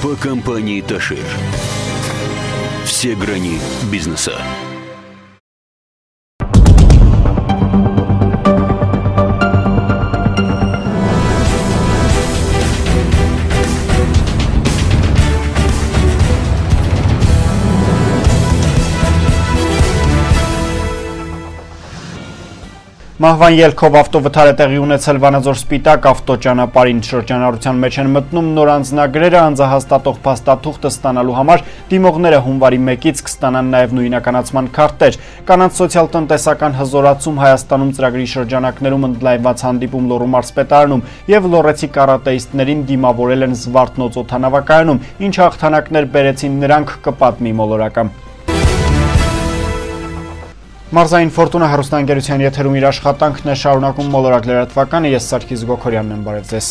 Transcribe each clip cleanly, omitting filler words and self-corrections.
Инфокомпании «Ташир». Все грани бизнеса. Մահվան ելքով ավտովթար է տեղի ունեցել Վանաձոր Սպիտակ ավտոճանապարհին շրջանառության մեջ են մտնում նոր անձնագրերը անձահաստատող փաստաթուղթը ստանալու համար դիմողները հունվարի 1-ից կստանան նաև նույնականացման քարտեր։ Կանանց սոցիալ-տնտեսական հզորացում Հայաստանում ծրագրի շրջանակներում ընդլայնված հանդիպում Լոռու մարզպետարանում եւ լոռեցի կարատեիստներին դիմավորել են Զվարթնոց օդանավակայանում, ինչ հաղթանակներ բերեցին նրանք կպատմի մոլորակը։ Մարզային Ֆորտունա հեռուստաընկերության եթերում իր աշխատանքն է շարունակում մոլորակ լրատվականը, ես Սարգիս Գոքորյանն եմ, բարև ձեզ։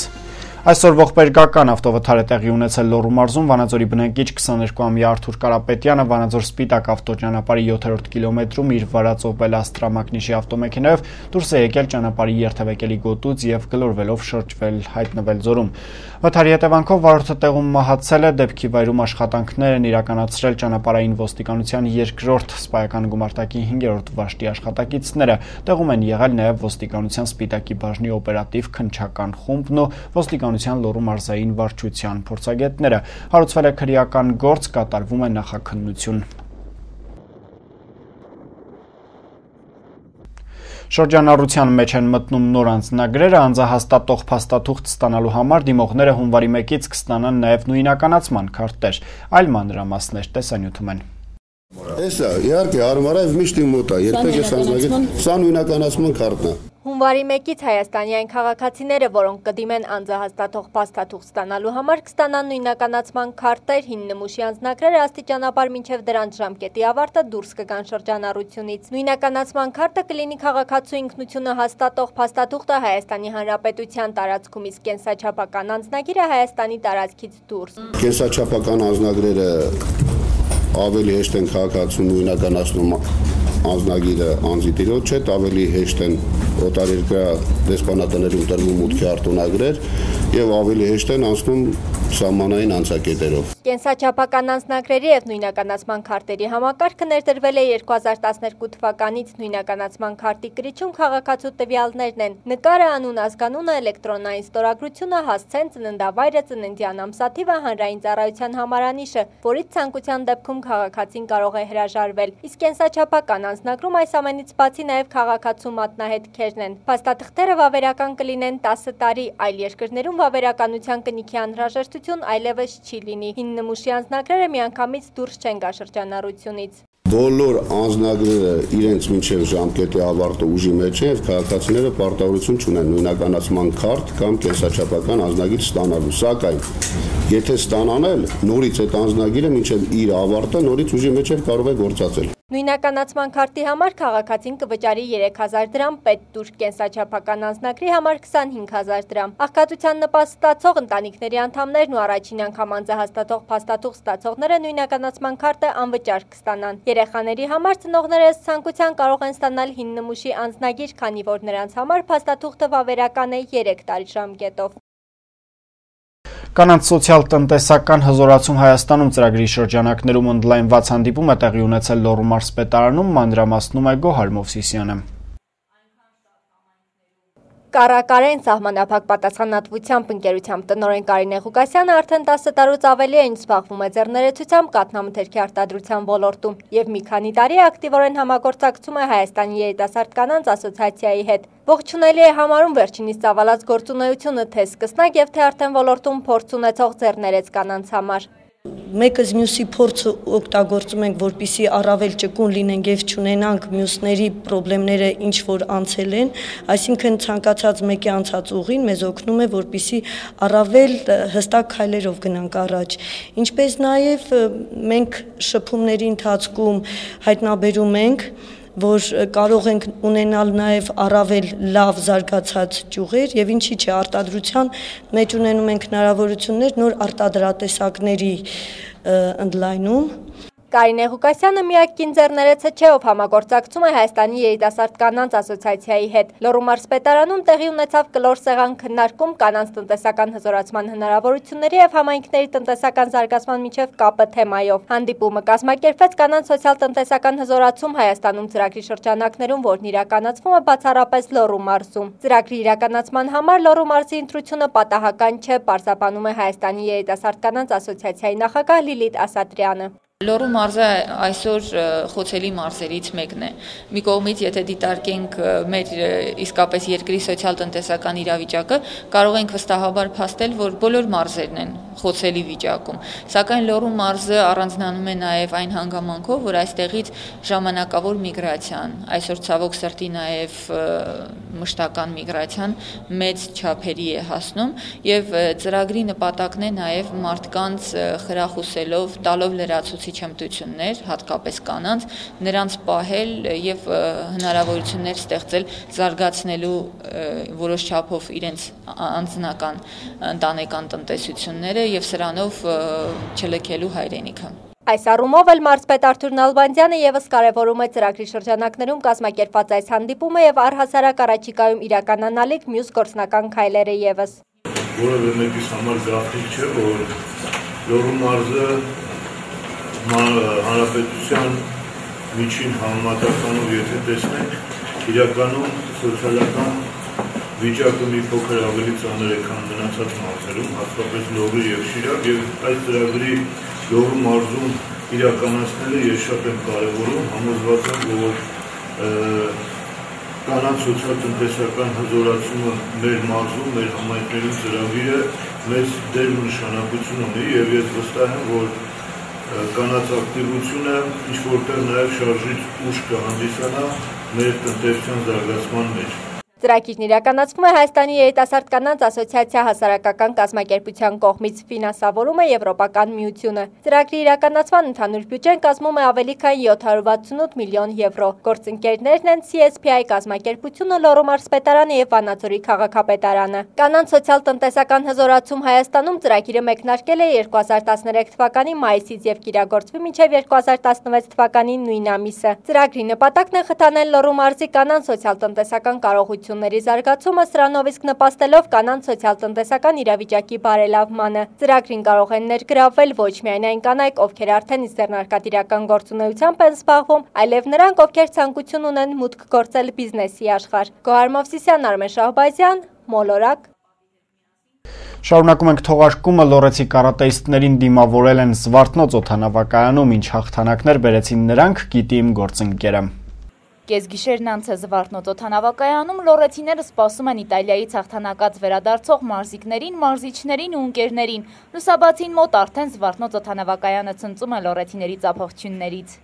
Այսօր ողբերգական ավտովթար է տեղի ունեցել Լոռու մարզում, Վանաձորի բնակիչ 22-ամյա Արթուր Կարապետյանը Վանաձոր Սպիտակ ավտոճանապարհի 7-րդ կիլոմետրում իր վարածով Բելաստրա մակնիշի ավտոմեքենայով դուրս է եկել ճանապարհի երթևեկելի գոտուց եւ գլորվելով շրջվել հայտնվել ձորում։ Վթարի հետևանքով վարորդը տեղում մահացել է, դեպքի վայրում աշխատանքներ են իրականացրել ճանապարհային ոստիկանության 2-րդ սպայական գումարտակի 5-րդ վաշտի աշխատակիցները, տեղում են եղել նաև ոստիկանության Սպիտակի բաժնի օպերատիվ քննչական խումբն ու ոստիկանության Լոռու մարզային վարչության փորձագետները։ Հարուցվել է քրեական գործ, կատարվում է նախաքննություն։ Շրջանառության մեջ են մտնում նոր անձնագրերը անձահաստատող փաստաթուղթ ստանալու համար դիմողները հունվարի 1-ից կստանան նաև նույնականացման քարտեր։ Այլ մանրամասներ տեսանյութում են։ Էսա, իհարկե, հարմարավ միշտ իմ մոտ է, երբեք ես անձնագրի, սա նույնականացման քարտն է։ Հունվարի 1-ից Հայաստանի այն քաղաքացիները, որոնք կդիմեն անձահաստատող փաստաթուղթ ստանալու համար, կստանան նույնականացման քարտեր, հին նմուշի անձնագրերը աստիճանաբար մինչև դրանց ժամկետի ավարտը դուրս կգան շրջանառությունից։ Նույնականացման քարտը կլինի քաղաքացու ինքնությունը հաստատող փաստաթուղթը Հայաստանի Հանրապետության տարածքում, իսկ կենսաչափական անձնագիրը Հայաստանի տարածքից դուրս։ Կենսաչափական անձնագրերը ավելի հեշտ են քաղաքացուն նույնականացնում անձնագիրը անձի տիրոջ հետ, ավելի հեշտ են օտարերկրյա դեսպանատներում տրվում մուտքի արտոնագրեր եւ ավելի հեշտ են անցնում սահմանային անցակետերով։ Կենսաչափական անձնագրերի եւ նույնականացման քարտերի համակարգը ներդրվել է 2012 թվականից նույնականացման քարտի կրիչում քաղաքացու տվյալներն են՝ նկարը, անուն, ազգանունը, էլեկտրոնային ստորագրությունը, հասցեն, ծննդավայրը, ծննդյան ամսաթիվը, հանրային ծառայության համարանիշը, որից ցանկության դեպքում քաղաքացին կարող է հրաժարվել։ Իսկ կենսաչափական անձնագրում այս ամենից բացի նաև քաղաքացու մատնահետքերն են։ Փաստաթղթերը վավերական կլինեն 10 տարի, այլ երկրներում վավերականության կնիքի անհրաժեշտություն այլևս չի լինի։ Հին նմուշի անձնագրերը միանգամից դուրս չեն գա շրջանառությունից։ Բոլոր անձնագրերը իրենց մինչև ժամկետի ավարտը ուժի մեջ են եւ քաղաքացիները պարտավորություն չունեն նույնականացման քարտ կամ կենսաչափական անձնագիր ստանալու, սակայն եթե ստանան էլ նորից այդ անձնագիրը մինչև իր ավարտը նորից ուժի մեջ կարող է գործածել։ Նույնականացման քարտի համար քաղաքացին կվճարի 3000 դրամ, պետտուր կենսաչափական անձնագրի համար 25000 դրամ։ Աղքատության նպաստ ստացող ընտանիքների անդամներն ու առաջին անգամ անձահաստատող փաստաթուղթ ստացողները նույնականացման քարտը անվճար կստանան։ Երեխաների համար ծնողները ըստ ցանկության կարող են ստանալ հին նմուշի անձնագիր, քանի որ նրանց համար փաստաթուղթը վավերական է 3 տարի ժամկետով։ Կանանց սոցիալ-տնտեսական հզորացում Հայաստանում ծրագրի շրջանակներում ընդլայնված հանդիպում է տեղի ունեցել Լոռու մարզպետարանում, մանրամասնում է Գոհար Մովսիսյանը։ Կառակարեն սահմանափակ պատասխանատվությամբ ընկերությամբ տնօրեն Կարինե Ղուկասյանը արդեն 10 տարուց ավելի է ինչ զբաղվում է ձեռներեցությամբ կաթնամթերքի արտադրության ոլորտում եւ մի քանի տարի ակտիվորեն համագործակցում է Հայաստանի երիտասարդ կանանց ասոցիացիայի հետ։ Ողջունելի է համարում վերջինիս ծավալած գործունեությունը թե սկսնակ եւ թե արդեն ոլորտում փորձ ունեցող ձեռներեց կանանց համար։ Մեկս մյուսի փորձը օգտագործում ենք, որպեսզի առավել ճկուն լինենք եւ չունենանք մյուսների խնդիրները ինչ որ անցել են, այսինքն ցանկացած մեկի անցած ուղին մեզ օգնում է, որպեսզի առավել հստակ քայլերով գնանք առաջ։ Ինչպես նաեւ մենք շփումների ընթացքում հայտնաբերում ենք, որ կարող ենք ունենալ նաև առավել լավ զարգացած ճյուղեր եւ ինչի՞ չէ արտադրության մեջ ունենում ենք հնարավորություններ նոր արտադրատեսակների ընդլայնում։ Կարինե Ղուկասյանը միակ կին ձեռներեցը չէ, ով համագործակցում է Հայաստանի երիտասարդ կանանց ասոցիացիայի հետ։ Լոռու մարզպետարանում տեղի ունեցավ կլոր սեղան քննարկում կանանց տնտեսական հզորացման հնարավորությունների եւ համայնքների տնտեսական զարգացման միջև կապը թեմայով։ Հանդիպումը կազմակերպվեց կանանց սոցիալ-տնտեսական հզորացում Հայաստանում ծրագրի շրջանակներում, որն իրականացվում է բացառապես Լոռու մարզում։ Ծրագրի իրականացման համար Լոռու մարզի ընտրությունը պատահական չէ, պարզաբանում է Հայաստանի երիտասարդ կանանց ասոցիացիայի նախագահ Լիլիթ Ասատրյանը։ Լոռու մարզը այսօր խոցելի մարզերից մեկն է։ Մի կողմից, եթե դիտարկենք մեր իսկապես երկրի սոցիալ-տնտեսական իրավիճակը, կարող ենք վստահաբար փաստել, որ բոլոր մարզերն են խոցելի վիճակում։ Սակայն Լոռու մարզը առանձնանում է նաև այն հանգամանքով, որ այստեղից ժամանակավոր միգրացիան, այսօր ցավոք սրտի նաև մշտական միգրացիան մեծ չափերի է հասնում եւ ծրագրի նպատակն է նաև մարդկանց խրախուսելով, տալով լրացուցիչ հմտություններ, հատկապես կանանց, նրանց պահել եւ հնարավորություններ ստեղծել զարգացնելու որոշ չափով իրենց անձնական ընտանեկան տնտեսությունները եւ սրանով չլքելու հայրենիքը։ Այս առումով էլ մարզպետ Արթուր Նալբանդյանը եւս կարևորում է ծրագրի շրջանակներում կազմակերպված այս հանդիպումը եւ առհասարակ առաջիկայում իրականանալիք մյուս գործնական քայլերը եւս։ Որևէ մեկիս համար գաղտնիք չէ, որ Լոռու մարզը հանրապետության միջին համեմատականով եթե տեսնենք, իրականում սոցիալական վիճակը մի փոքր ավելի ծանր է, քան մնացած մարզերում, հատկապես Լոռու եւ Շիրակ, եւ այս ծրագրի Լոռու մարզում իրականացնելը ես շատ եմ կարևորում, համոզված եմ, որ կանանց սոցիալ-տնտեսական հզորացումը մեր մարզում, մեր համայնքներում ծրագիրը մեծ դեր ու նշանակություն ունի եւ ես վստահ եմ, որ կանանց ակտիվությունը ինչ որտեղ նաեւ շարժիչ ուժ կհանդիսանա մեր տնտեսության զարգացման մեջ։ Ծրագիրն իրականացվում է Հայաստանի երիտասարդ կանանց ասոցիացիա հասարակական կազմակերպության կողմից, ֆինանսավորում է Եվրոպական միությունը։ Ծրագրի իրականացման ընդհանուր բյուջեն կազմում է ավելի քան 768 միլիոն եվրո։ Գործընկերներն են CSPI կազմակերպությունը, Լոռու մարզպետարանը եւ Վանաձորի քաղաքապետարանը։ Կանանց սոցիալ-տնտեսական հզորացում Հայաստանում ծրագիրը մեկնարկել է 2013 թվականի մայիսից եւ կիրագործվի մինչեւ 2016 թվականի նույն ամիսը։ Ծրագրի նպատակն է խթանել Լոռու մարզի կանանց սոցիալ-տնտեսական կարողությունների զարգացումը, սրանով իսկ նպաստելով կանանց սոցիալ-տնտեսական իրավիճակի բարելավմանը։ Ծրագրին կարող են ներգրավվել ոչ միայն այն կանայք, ովքեր արդեն իսկ ձեռնարկատիրական գործունեությամբ են զբաղվում, այլև նրանք, ովքեր ցանկություն ունեն մուտք գործել բիզնեսի աշխարհ։ Գոհար Մովսիսյան, Արմեն Շահբազյան, Մոլորակ։ Շարունակում ենք թողարկումը, լոռեցի կարատեիստներին դիմավորել են Զվարթնոց օդանավակայանում, ինչ հաղթանակներ բերեցին նրանք, գիտի իմ գործընկերը։ Կեսգիշերն անց է Զվարթնոց օդանավակայանում լոռեցիները սպասում են Իտալիայից հաղթանակած վերադարձող մարզիկներին, մարզիչներին ու ընկերներին։ Լուսաբացին մոտ արդեն Զվարթնոց օդանավակայանը ցնծում է լոռեցիների ծափողջյուններից։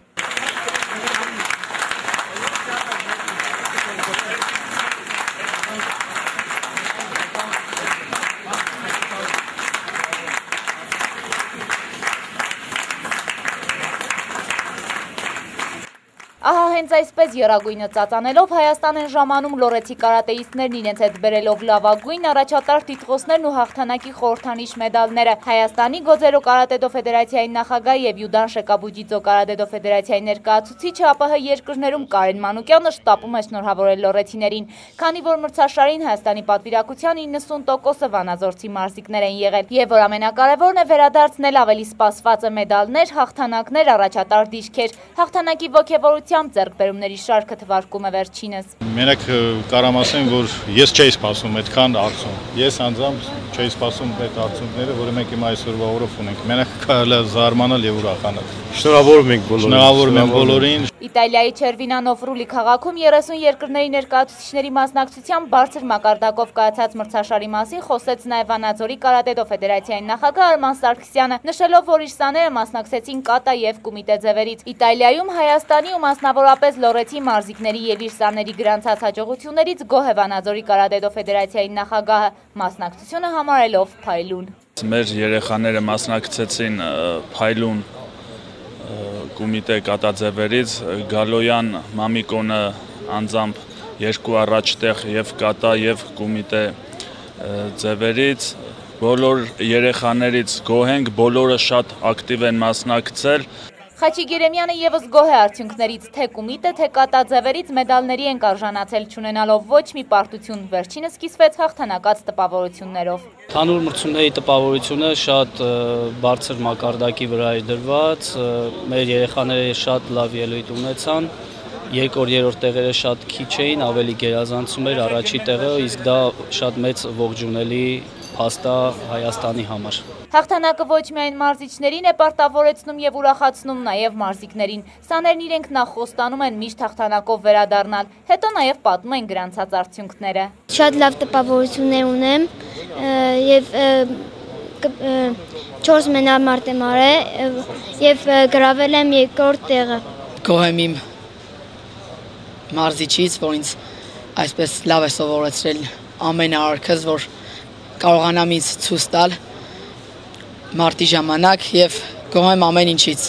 Ահա հենց այսպես եռագույնը ծածանելով Հայաստան են ժամանում լոռեցի կարատեիստներն իրենց հետ բերելով լավագույն առաջատար տիտղոսներն ու հաղթանակի խորհրդանիշ մեդալները։ Հայաստանի գոձերո կարատեդո ֆեդերացիայի նախագահ եւ Յուդան Շեկաբուջիձո կարատեդո ֆեդերացիայի ներկայացուցիչը ԱՊՀ երկրներում Կարեն Մանուկյանը շտապում է շնորհավորել լոռեցիներին, քանի որ մրցաշարին Հայաստանի պատվիրակության 90%-ը վանաձորցի մարզիկներ են եղել, եւ որ ամենակարևորն է վերադարձնել ավելի սպասվածը մեդալներ, հաղթանակներ, առաջատար դիրքեր, հաղթանակի ոգևորությամբ ձեռքբերումների շարքը թվարկում է վերջինս։ Մենակ կարամ ասեմ, որ ես չէի սպասում այդքան արդյունք։ Ես անձամբ չէի սպասում այդ արդյունքները, որը մենք հիմա այսօրվա օրով ունենք։ Մենակ կարելի է զարմանալ եւ ուրախանալ։ Շնորհավորում ենք բոլորին։ Շնորհավորում եմ բոլորին։ Իտալիայի Չերվինանոֆրուլի քաղաքում 30 երկրների ներկայացուցիչների մասնակցությամբ բարձր մակարդակով կայացած մրցաշարի մասին խոսեց նաև Վանաձորի կարատեդո ֆեդերացիայի նախագահ Արման Սարգսյանը, նշելով, որ իր սաները մասնակցեցին կատա եւ կոմիտե ձևերից։ Իtāլիայում Հայաստանի ու մասնավորապես լոռեցի մարզիկների եւ իր սաների գրանցած հաջողություններից գոհ է Վանաձորի կարատեդո ֆեդերացիայի նախագահը, մասնակցությունը համարելով փայլուն։ Մեր երեխաները մասնակցեցին փայլուն կոմիտե կատաձևերից, Գալոյան Մամիկոնը անձամբ երկու առաջտեղ եւ կատա եւ կոմիտե ձևերից, բոլոր երեխաներից գոհ ենք, բոլորը շատ ակտիվ են մասնակցել։ Խաչիկ Երեմյանը եւս գոհ է արդյունքներից, թե կումիտը, թե կատաձևերից մեդալների են կարժանացել, չունենալով ոչ մի պարտություն, վերջինս սկսվեց հաղթանակած տպավորություններով։ Հանուր մրցումների տպավորությունը շատ բարձր մակարդակի վրա է դրված, մեր երեխաները շատ լավ ելույթ ունեցան, երկրորդ տեղերը շատ քիչ էին, ավելի գերազանցում էր առաջի տեղը, իսկ դա շատ մեծ ողջունելի փաստ է Հայաստանի համար։ Հաղթանակը ոչ միայն մարզիչներին է պարտավորեցնում եւ ուրախացնում նաեւ մարզիկներին։ Սաներն իրենք նախ խոստանում են միշտ հաղթանակով վերադառնալ, հետո նաեւ պատմում են գրանցած արդյունքները։ Շատ լավ տպավորություններ ունեմ եւ 4 մենամարտ եմ արել եւ գրավել եմ երկրորդ տեղը։ Գոհ եմ իմ մարզիչից, որ ինձ այսպես լավ է սովորեցրել ամեն արարքս, որ կարողանամ ինձ ցույց տալ մարտի ժամանակ եւ գոհ եմ ամեն ինչից։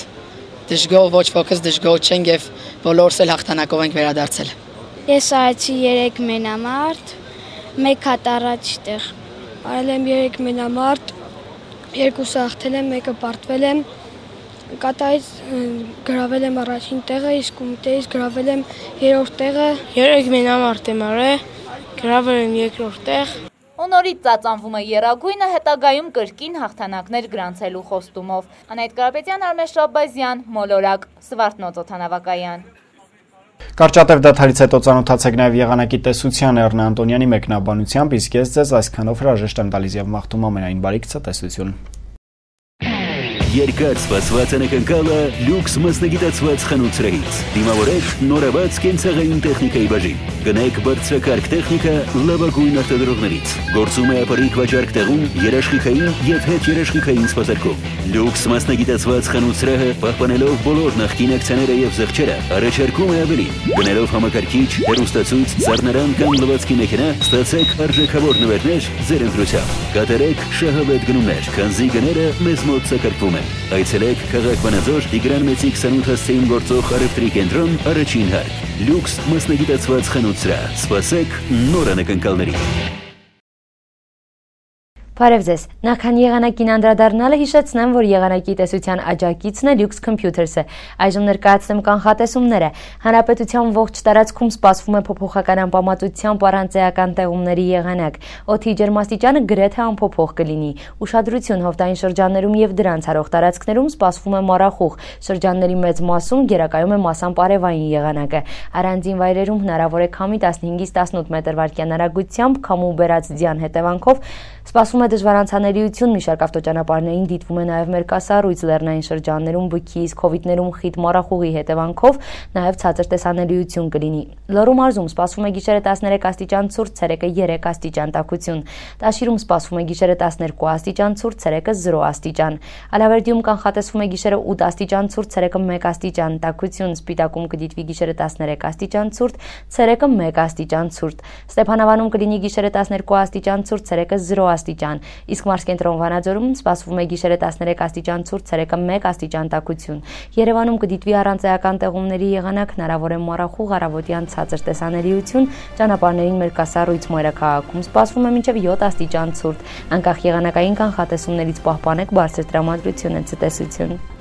Դժգոհ ոչ ոքս դժգոհ չենք եւ բոլորս էլ հաղթանակով ենք վերադարձել։ Ես արեցի 3 մենամարտ, 1 հատ առաջ տեղ։ Արել եմ 3 մենամարտ, 2 հաղթել եմ, 1-ը պարտվել եմ։ Կատայից գրավել եմ առաջին տեղը, իսկ կոմիտեից գրավել եմ 3-րդ տեղը։ 3 մենամարտ եմ արել, գրավել եմ 2-րդ տեղ։ Ու նորից ծածանվում է եռագույնը հետագայում կրկին հաղթանակներ գրանցելու խոստումով։ Անահիտ Կարապետյան, Արմեն Շաբազյան, Մոլորակ, Սվարթնոց օդանավակայան։ Կարճատև դադարից հետո ծանոթացեք նաև եղանակի տեսության Էռնե Անտոնյանի մեկնաբանությամբ, իսկ ես ձեզ այսքանով հրաժեշտ եմ տալիս եւ մաղթում ամենայն բարիք ցտեսություն։ Երկար սպասված անակնկալը լյուքս մասնագիտացված խանութներից։ Դիմավորեք նորաբաց կենցաղային տեխնիկայի բաժին։ Գնեք բարձրակարգ տեխնիկա լավագույն արտադրողներից։ Գործում է ապարիկ վաճառք տեղում, երաշխիքային եւ հետերաշխիքային սպասարկում։ Լյուքս մասնագիտացված խանութը պահպանելով բոլոր նախկին ակցիաները եւ զեղչերը, առաջարկում է ավելին։ Գնելով համակարգիչ, հեռուստացույց, սառնարան կամ լվացքի մեքենա, ստացեք արժեքավոր նվերներ ձեր ընտրությամբ։ Կատարեք շահավետ գնումներ, քանզի գները մեզ մոտ սակարկվում են։ Այցելեք քաղաք Վանաձոր Տիգրան Մեծի 28 հասցեին գործող առևտրի կենտրոն առաջին հարկ։ Լյուքս մասնագիտացված խանութ, սպասեք նոր անակնկալների։ Բարև ձեզ, նախքան եղանակին անդրադառնալը հիշեցնեմ, որ եղանակի տեսության աջակիցն է Lux Computers-ը։ Այժմ ներկայացնեմ կանխատեսումները։ Հանրապետության ողջ տարածքում սպասվում է փոփոխական անպամատությամբ առանց էական տեղումների եղանակ։ Օդի ջերմաստիճանը գրեթե անփոփոխ կլինի։ Ուշադրություն հովտային շրջաններում եւ դրանց հարող տարածքներում սպասվում է մառախուղ։ Շրջանների մեծ մասում գերակայում է մասամբ արևային եղանակը։ Առանձին վայրերում հնարավոր է քամի 15-ից 18 մետր/վայրկյան արագությամբ, քամու բերած ձյան հետևանքով սպասվում է դժվար անցանելիություն, մի շարք ավտոճանապարհներին դիտվում է նաև մերկասառույց լեռնային շրջաններում բքի, իսկ հովիտներում խիտ մառախուղի հետևանքով նաև ցածր տեսանելիություն կլինի։ Լոռու մարզում սպասվում է գիշերը 13 աստիճան ցուրտ, ցերեկը 3 աստիճան տաքություն։ Տաշիրում սպասվում է գիշերը 12 աստիճան ցուրտ, ցերեկը 0 աստիճան։ Ալավերդիում կանխատեսվում է գիշերը 8 աստիճան ցուրտ, ցերեկը 1 աստիճան տաքություն։ Սպիտակում կդիտվի գիշերը 13 աստիճան ցուրտ, ցերեկը 1 աստիճան ցուրտ։ Ստեփանավանում կլինի գիշերը 12 աստիճան ցուրտ, ցերեկը 0 աստիճան, իսկ մարզկենտրոն Վանաձորում սպասվում է գիշերը 13 աստիճան ցուրտ, ցերեկը 1 աստիճան տաքություն։ Երևանում կդիտվի առանց էական տեղումների եղանակ, հնարավոր է մառախուղ, առավոտյան ցածր տեսանելիություն, ճանապարհներին մերկասառույց մայրաքաղաքում սպասվում է մինչև 7 աստիճան ցուրտ։ Անկախ եղանակային կանխատեսումներից պահպանեք բարձր տրամադրությունը ցտեսություն։